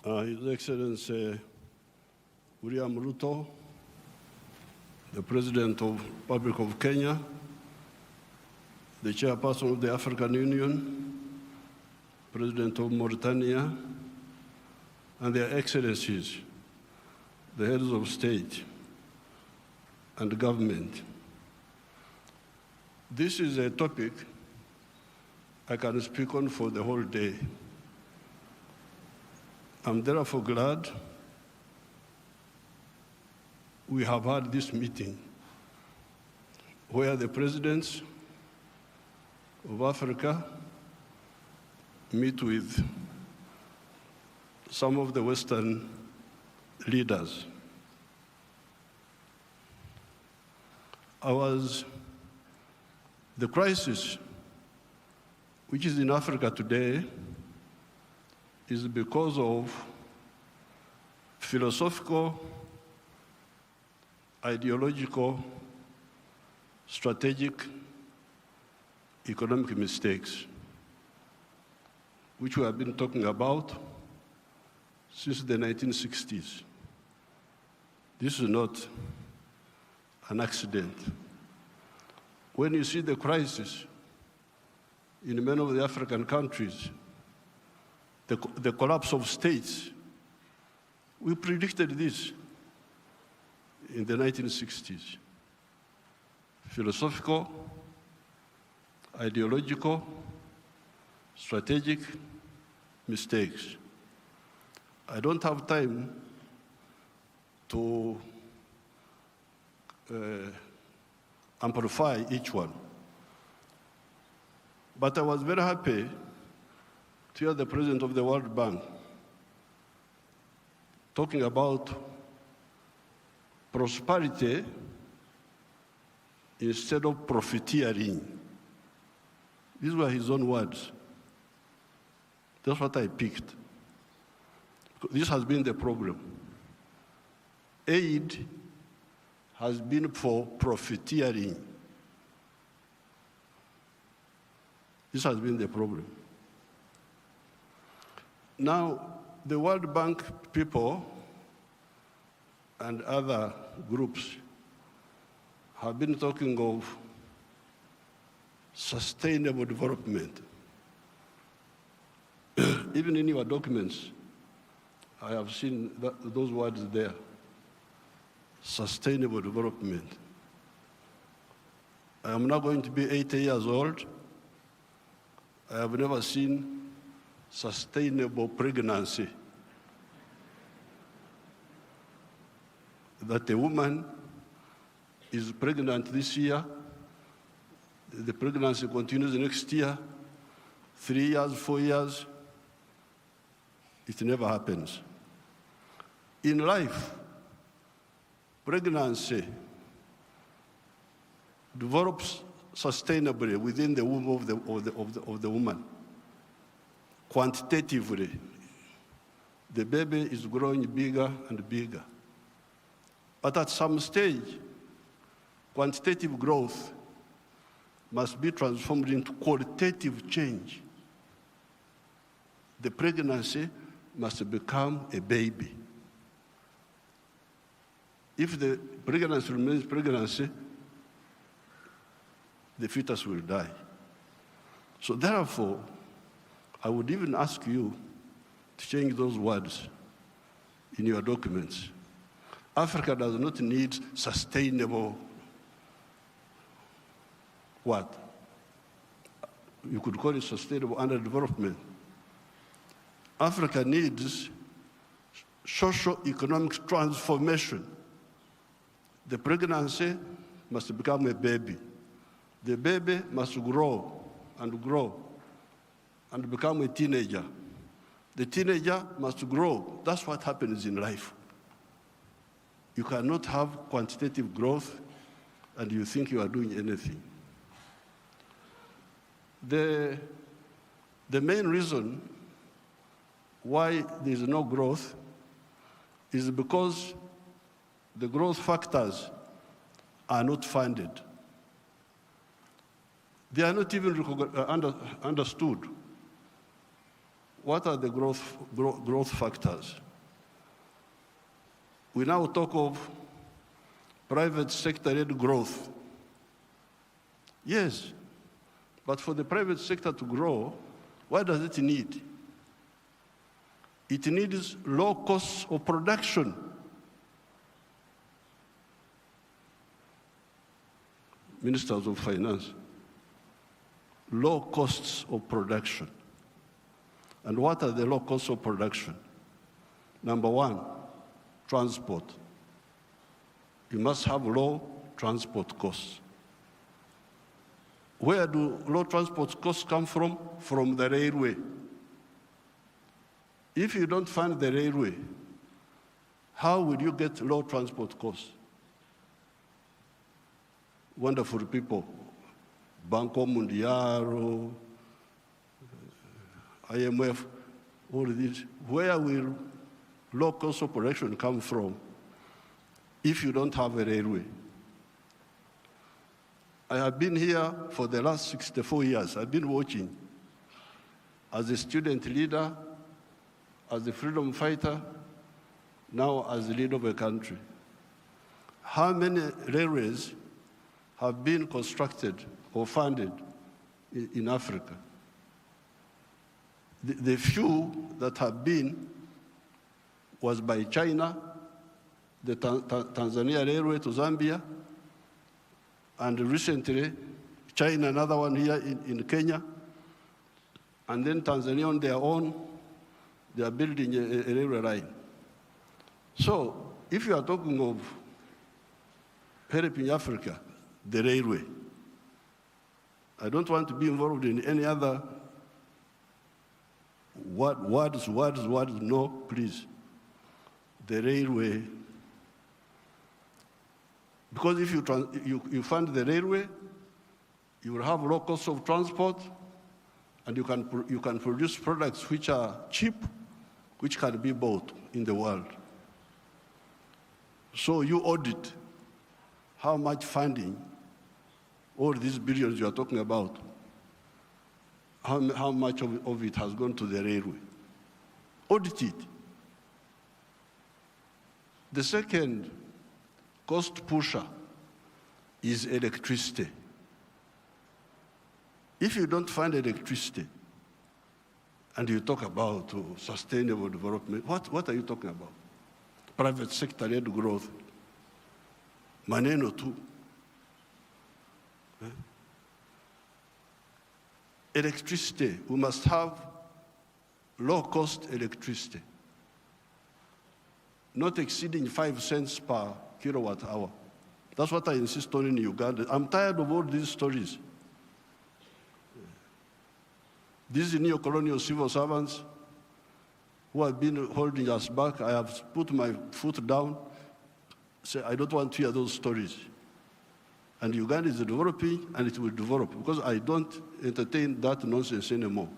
His Excellency William Ruto, the President of the Republic of Kenya, the Chairperson of the African Union, President of Mauritania, and their Excellencies, the heads of state and government. This is a topic I can speak on for the whole day. I'm therefore glad we have had this meeting where the presidents of Africa meet with some of the Western leaders. The crisis which is in Africa today is because of philosophical, ideological, strategic, economic mistakes, which we have been talking about since the 1960s. This is not an accident. When you see the crisis in many of the African countries, the collapse of states, we predicted this in the 1960s. Philosophical, ideological, strategic mistakes. I don't have time to amplify each one. But I was very happy to hear the President of the World Bank talking about prosperity instead of profiteering. These were his own words. That's what I picked. This has been the problem. Aid has been for profiteering. This has been the problem. Now, the World Bank people and other groups have been talking of sustainable development. Even in your documents, I have seen those words there. Sustainable development. I am now going to be 80 years old. I have never seen sustainable pregnancy. That a woman is pregnant this year, the pregnancy continues next year, 3 years, 4 years, it never happens. In life, pregnancy develops sustainably within the womb of the woman. Quantitatively, the baby is growing bigger and bigger. But at some stage, quantitative growth must be transformed into qualitative change. The pregnancy must become a baby. If the pregnancy remains pregnancy, the fetus will die. So therefore, I would even ask you to change those words in your documents. Africa does not need sustainable what? You could call it sustainable underdevelopment. Africa needs socio-economic transformation. The pregnancy must become a baby. The baby must grow and become a teenager. The teenager must grow. That's what happens in life. You cannot have quantitative growth and you think you are doing anything. The main reason why there is no growth is because the growth factors are not funded. They are not even understood. what are the growth factors? We now talk of private sector-led growth. Yes, but for the private sector to grow, what does it need? It needs low costs of production. Ministers of Finance, low costs of production. And what are the low costs of production? Number one, transport. You must have low transport costs. Where do low transport costs come from? From the railway. If you don't fund the railway, how will you get low transport costs? Wonderful people, Banco Mundial, IMF, all of this. Where will low cost of production come from if you don't have a railway? I have been here for the last 64 years. I've been watching as a student leader, as a freedom fighter, now as the leader of a country. How many railways have been constructed or funded in Africa? The few that have been was by China, the Tanzania Railway to Zambia, and recently, China, another one here in Kenya, and then Tanzania on their own, they are building a railway line. So, if you are talking of helping Africa, the railway, I don't want to be involved in any other words, no, please. The railway. Because if you fund the railway, you will have low cost of transport, and you can produce products which are cheap, which can be bought in the world. So you audit how much funding, all these billions you are talking about, how much of it has gone to the railway. Audit it. The second cost pusher is electricity. If you don't find electricity and you talk about sustainable development, what are you talking about? Private sector-led growth. Maneno tu. Electricity, we must have low-cost electricity, not exceeding 5 cents per kilowatt hour. That's what I insist on in Uganda. I'm tired of all these stories. These neo-colonial civil servants who have been holding us back, I have put my foot down, say, I don't want to hear those stories. And Uganda is developing, and it will develop, because I don't entertain that nonsense anymore.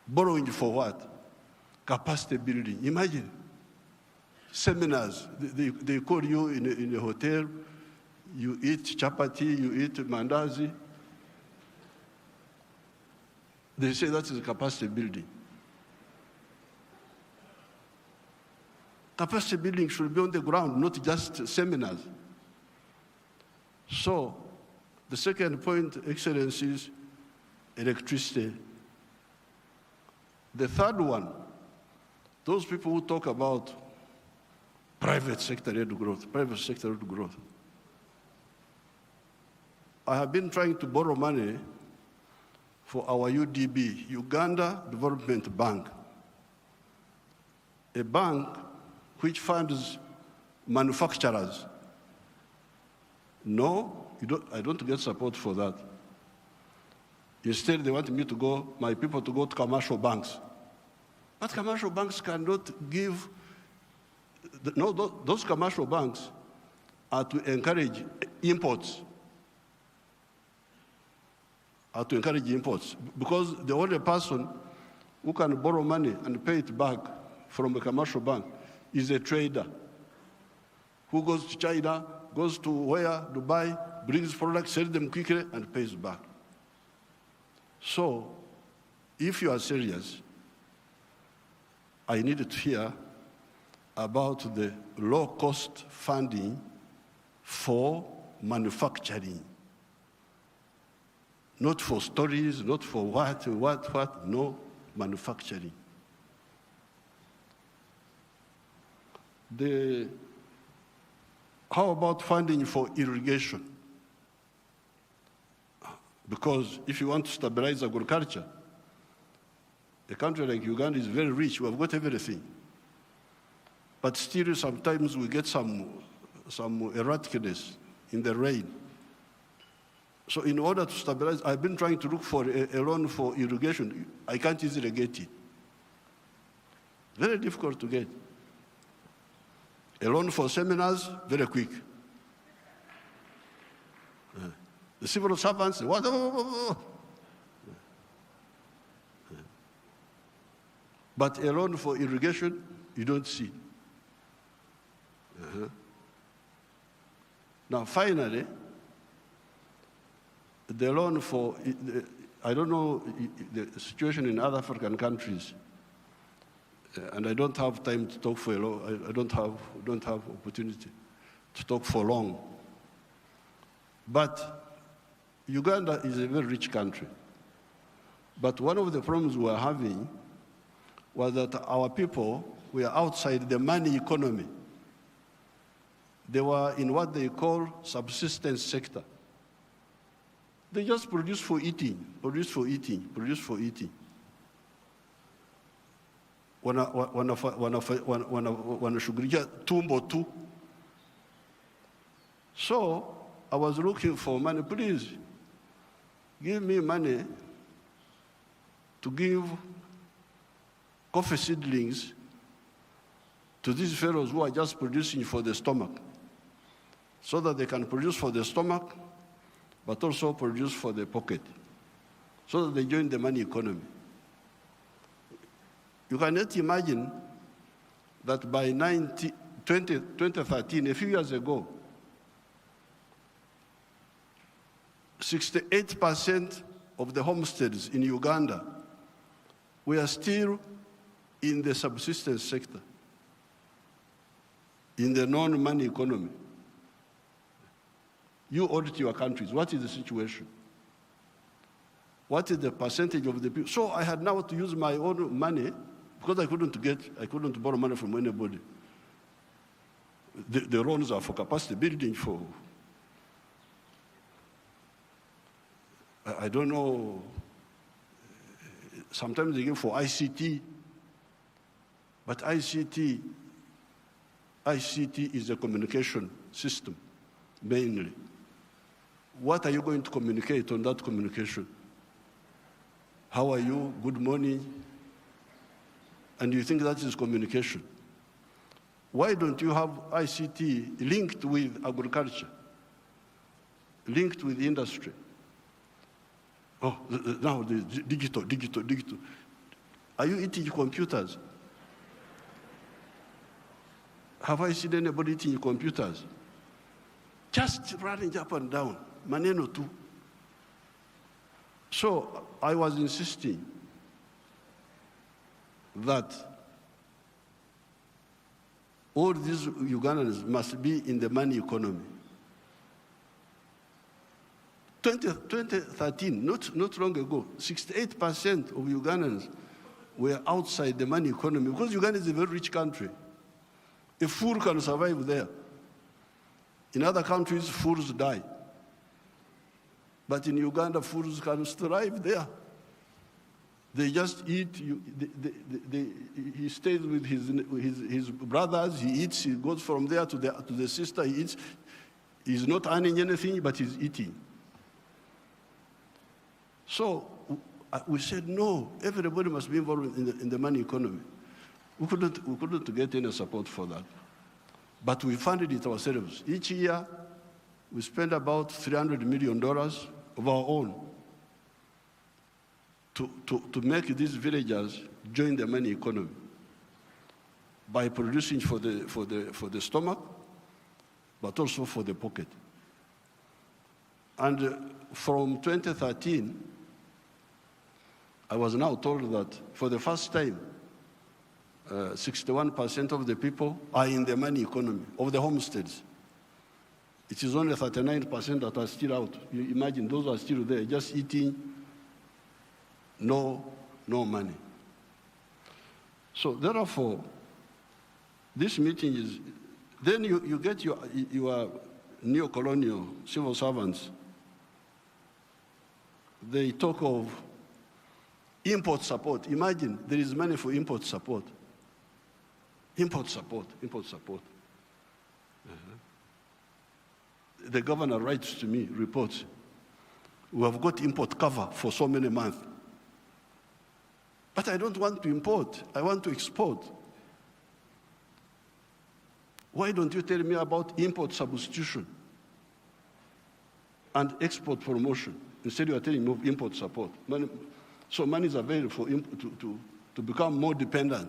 Borrowing for what? Capacity building. Imagine. Seminars, they call you in a hotel, you eat chapati, you eat mandazi. They say that is capacity building. Capacity building should be on the ground, not just seminars. So, the second point, Excellence, is electricity. The third one, those people who talk about private sector-led growth, private sector-led growth. I have been trying to borrow money for our UDB, Uganda Development Bank, a bank which funds manufacturers. No, I don't get support for that. Instead, they want me to go, my people to go to commercial banks. But commercial banks cannot give, no, those commercial banks are to encourage imports. Because the only person who can borrow money and pay it back from a commercial bank is a trader who goes to China, goes to where, Dubai, brings products, sells them quickly, and pays back. So, if you are serious, I need to hear about the low-cost funding for manufacturing. Not for stories, not for what, no, manufacturing. How about funding for irrigation? Because if you want to stabilize agriculture, a country like Uganda is very rich, we have got everything. But still sometimes we get some erraticness in the rain. So in order to stabilize, I've been trying to look for a loan for irrigation. I can't easily get it. Very difficult to get. A loan for seminars, very quick. The civil servants, what? But a loan for irrigation, you don't see. Now, finally, the loan for, I don't know the situation in other African countries, and I don't have time to talk for a long, I don't have opportunity to talk for long. But Uganda is a very rich country. But one of the problems we were having was that our people were outside the money economy. They were in what they call subsistence sector. They just produce for eating, produce for eating, produce for eating. Wanashughulikia tumbo tu. So I was looking for money. Please give me money to give coffee seedlings to these fellows who are just producing for the stomach, so that they can produce for the stomach, but also produce for the pocket, so that they join the money economy. You cannot imagine that by 2013, a few years ago, 68% of the homesteads in Uganda were still in the subsistence sector, in the non-money economy. You audit your countries. What is the situation? What is the percentage of the people? So I had now to use my own money because I couldn't borrow money from anybody. The loans are for capacity building, for, I don't know, sometimes they give for ICT, but ICT is a communication system, mainly. What are you going to communicate on that communication? How are you? Good morning. And you think that is communication. Why don't you have ICT linked with agriculture, linked with industry? Oh, now the digital. Are you eating computers? Have I seen anybody eating computers? Just running up and down, maneno tu. So I was insisting that all these Ugandans must be in the money economy. 2013, not long ago, 68% of Ugandans were outside the money economy because Uganda is a very rich country. A fool can survive there. In other countries, fools die. But in Uganda, fools can thrive there. They just eat. He stays with his brothers. He eats. He goes from there to the sister. He eats. He's not earning anything, but he's eating. So we said, no, everybody must be involved in the money economy. We couldn't get any support for that. But we funded it ourselves. Each year, we spend about $300 million of our own to make these villagers join the money economy by producing for the stomach, but also for the pocket. And from 2013, I was now told that for the first time, 61% of the people are in the money economy of the homesteads. It is only 39% that are still out. You imagine those who are still there, just eating, no money. So therefore, this meeting is, then you get your neo-colonial civil servants. They talk of import support. Imagine there is money for import support. Import support. The governor writes to me, reports, we have got import cover for so many months. But I don't want to import, I want to export. Why don't you tell me about import substitution and export promotion? Instead you are telling me of import support. So money is available for to become more dependent.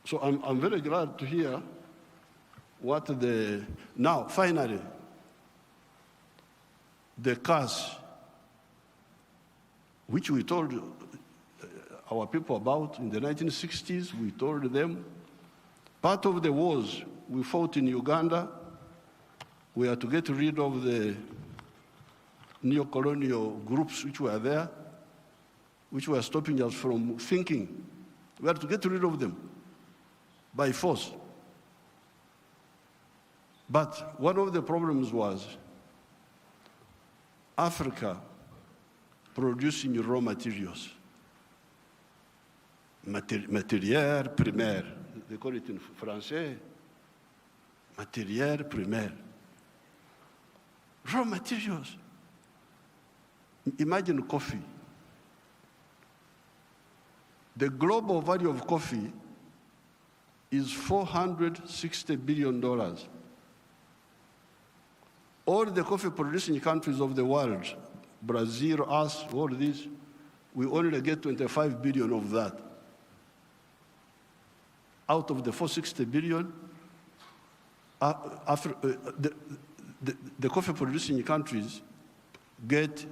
So I'm very glad to hear what now finally, the cars, which we told our people about in the 1960s, we told them, part of the wars we fought in Uganda, we had to get rid of the neo-colonial groups which were there, which were stopping us from thinking. We had to get rid of them by force. But one of the problems was Africa producing raw materials. Matière primaire, they call it in Français, matière primaire. Raw materials. Imagine coffee. The global value of coffee is $460 billion. All the coffee producing countries of the world, Brazil, us, all these, we only get 25 billion of that. Out of the 460 billion, the coffee producing countries get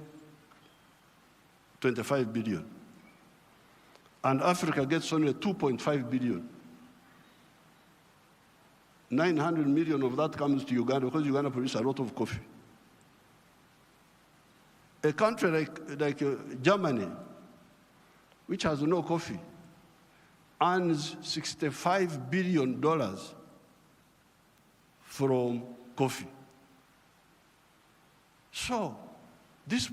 25 billion. And Africa gets only 2.5 billion. 900 million of that comes to Uganda because Uganda produces a lot of coffee. A country like Germany, which has no coffee, earns $65 billion from coffee. So, this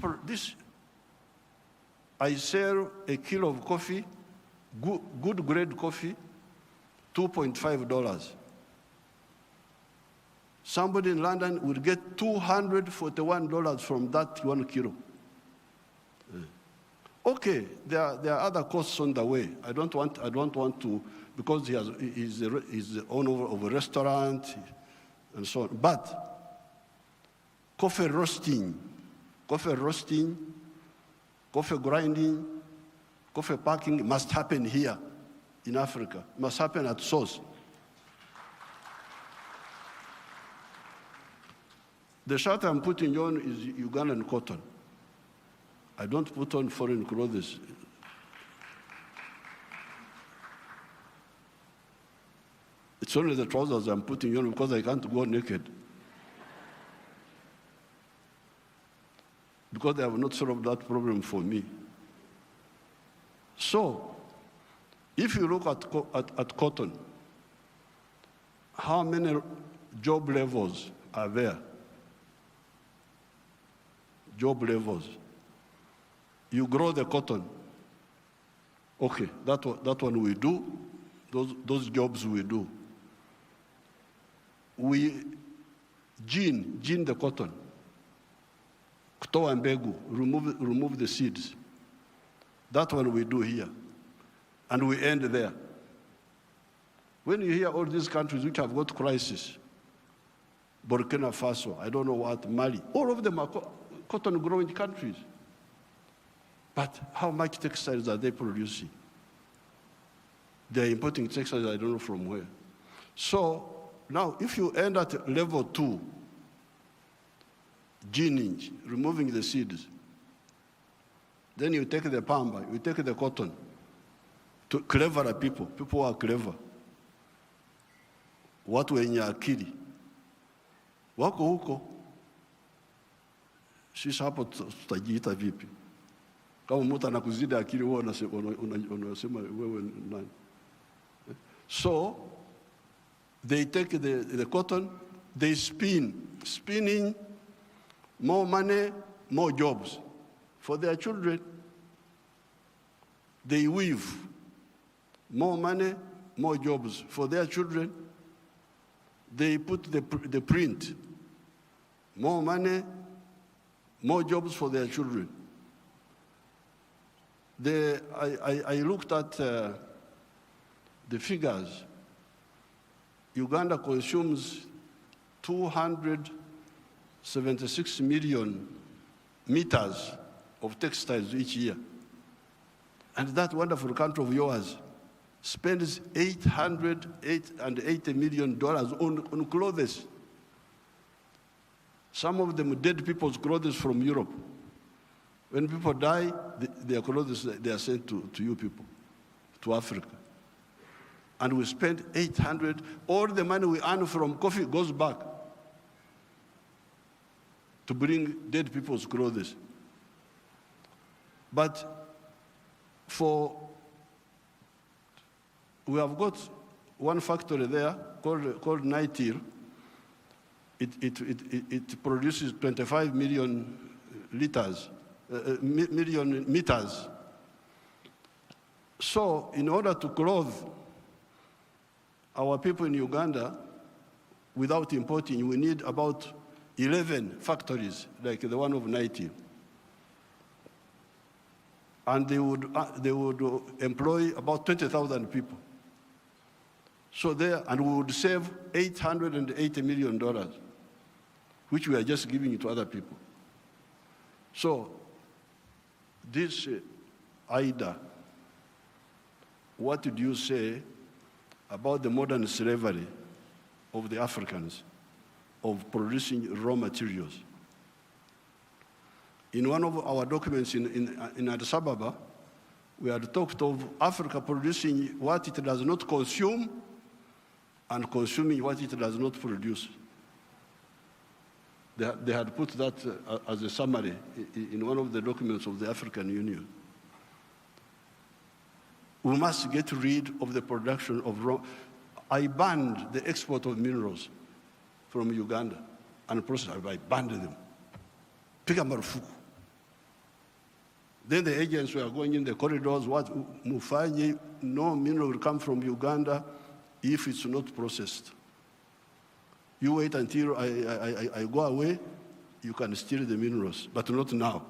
I sell a kilo of coffee, good grade coffee, $2.5. Somebody in London will get $241 from that 1 kilo. Okay, there are other costs on the way. I don't want to, because he's the owner of a restaurant and so on. But coffee roasting, coffee grinding, coffee packing must happen here in Africa. It must happen at source. The shirt I'm putting on is Ugandan cotton. I don't put on foreign clothes. It's only the trousers I'm putting on because I can't go naked. Because they have not solved that problem for me. So, if you look at cotton, how many job levels are there? Job levels. You grow the cotton. Okay, that one we do. Those jobs we do. We gene the cotton. Kutoa mbegu, remove the seeds. That one we do here. And we end there. When you hear all these countries which have got crisis, Burkina Faso, I don't know what, Mali, all of them are cotton growing countries. But how much textiles are they producing? They're importing textiles, I don't know from where. So now, if you end at level 2, ginning, removing the seeds. Then you take the pamba, you take the cotton. To cleverer people who are clever. Watu wenye akili. Wako huko. Sisi hapo tutajiita vipi? Kama mtu anakuzidi akili wewe unasema wewe nani? So they take the cotton, they spinning, more money, more jobs for their children. They weave, more money, more jobs for their children. They put the print, more money, more jobs for their children. I looked at the figures. Uganda consumes 276 million meters of textiles each year. And that wonderful country of yours spends $880 million on clothes. Some of them dead people's clothes from Europe. When people die, their clothes, they are sent to you people, to Africa. And we spend 800, all the money we earn from coffee goes back to bring dead people's clothes. But we have got one factory there called Nightir. It produces 25 million liters, million meters. So in order to clothe our people in Uganda without importing, we need about 11 factories like the one of Nightir. And they would employ about 20,000 people. So and we would save $880 million, which we are just giving to other people. So this Ida, what did you say about the modern slavery of the Africans, of producing raw materials? In one of our documents in Addis Ababa, we had talked of Africa producing what it does not consume and consuming what it does not produce. They had put that as a summary in one of the documents of the African Union. We must get rid of the production of raw. I banned the export of minerals from Uganda and process. I banned them. Piga marufuku. Then the agents were going in the corridors, what Mufanyi, no mineral will come from Uganda if it's not processed. You wait until I go away, you can steal the minerals, but not now.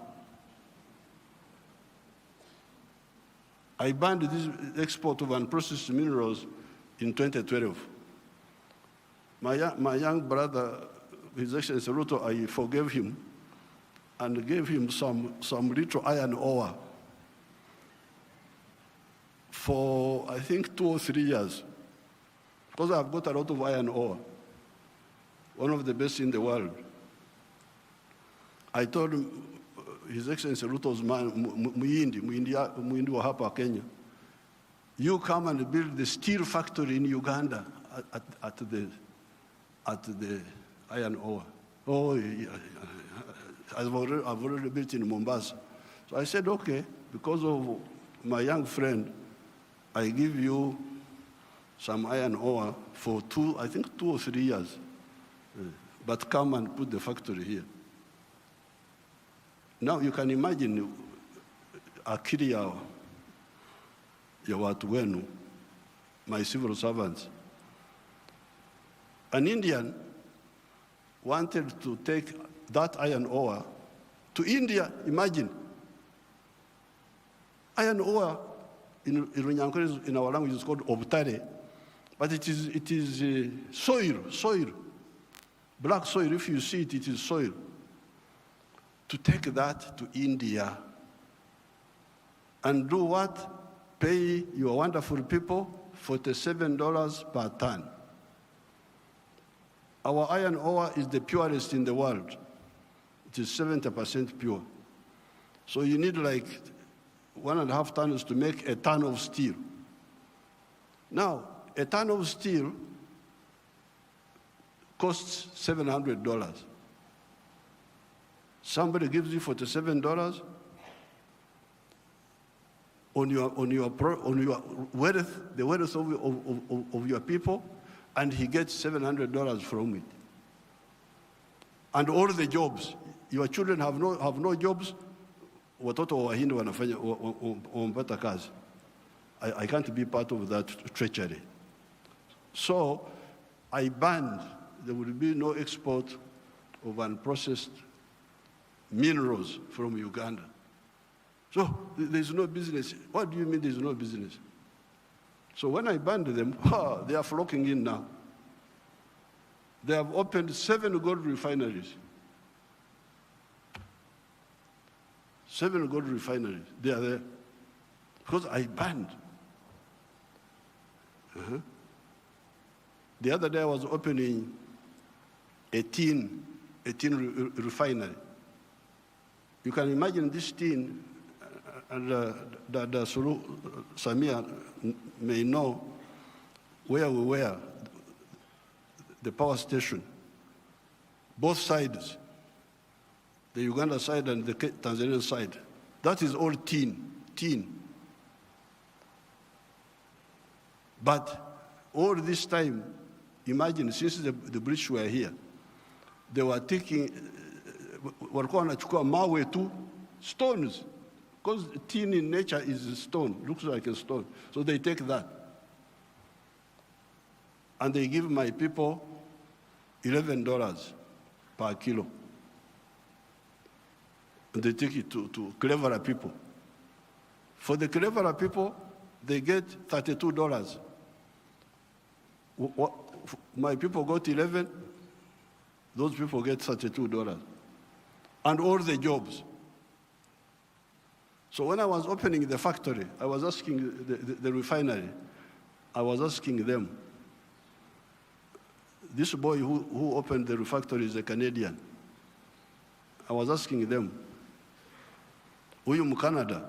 I banned this export of unprocessed minerals in 2012. My young brother, His Excellency Ruto, I forgave him and gave him some little iron ore for, I think, 2 or 3 years, because I've got a lot of iron ore, one of the best in the world. I told him, His Excellency Ruto's man, Muhindi wa hapa Kenya, you come and build the steel factory in Uganda at the iron ore. Oh, yeah. I've already built in Mombasa. So I said, okay, because of my young friend, I give you some iron ore for 2 or 3 years. But come and put the factory here. Now you can imagine akili ya watu wenu, my civil servants. An Indian wanted to take that iron ore to India, imagine. Iron ore in our language is called obtare, but it is soil, black soil. If you see it, it is soil. To take that to India and do what? Pay your wonderful people $47 per ton. Our iron ore is the purest in the world. It is 70% pure. So you need like 1.5 tons to make a ton of steel. Now, a ton of steel costs $700. Somebody gives you $47 on your wealth, the wealth of your people, and he gets $700 from it. And all the jobs, your children have no jobs. Watoto wa Wahindi wanafanya wampata kazi. I can't be part of that treachery. So I banned, there will be no export of unprocessed minerals from Uganda. So there's no business. What do you mean there's no business? So when I banned them, they are flocking in now. They have opened 7 gold refineries. 7 gold refineries, they are there. Because I banned. The other day I was opening a tin refinery. You can imagine this tin, and Sulu Samia may know where we were, the power station, both sides, the Uganda side and the Tanzanian side. That is all tin. But all this time, imagine, since the British were here, they were taking, walikuwa wanachukua mawe tu, stones, because tin in nature is a stone, looks like a stone. So they take that. And they give my people $11 per kilo. And they take it to cleverer people. For the cleverer people, they get $32. My people got 11, those people get $32. And all the jobs. So when I was opening the factory, I was asking the refinery, I was asking them, this boy who opened the factory is a Canadian. I was asking them, huyu Mkanada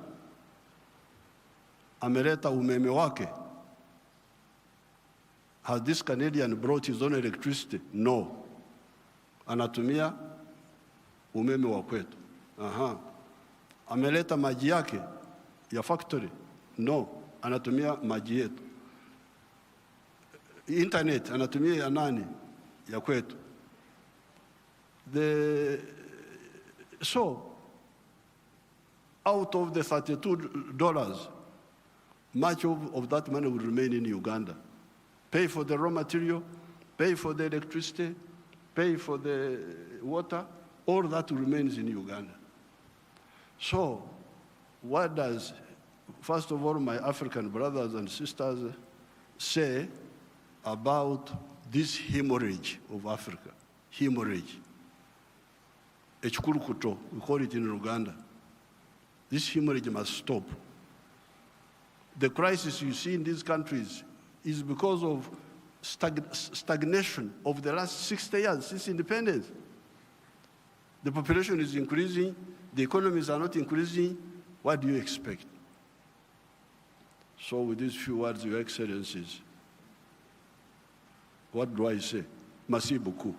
ameleta umeme wake? Has this Canadian brought his own electricity? No. Anatumia umeme wa kwetu. Ameleta maji yake ya factory? No. Anatumia maji yetu. Internet anatumia ya nani? Ya kwetu. So, out of the $32, much of that money will remain in Uganda. Pay for the raw material, pay for the electricity, pay for the water, all that remains in Uganda. So, what does, first of all, my African brothers and sisters say about this hemorrhage of Africa? Hemorrhage. Echikurukuto, we call it in Uganda. This hemorrhage must stop. The crisis you see in these countries is because of stagnation of the last 60 years since independence. The population is increasing, the economies are not increasing. What do you expect? So with these few words, Your Excellencies, what do I say? Merci beaucoup.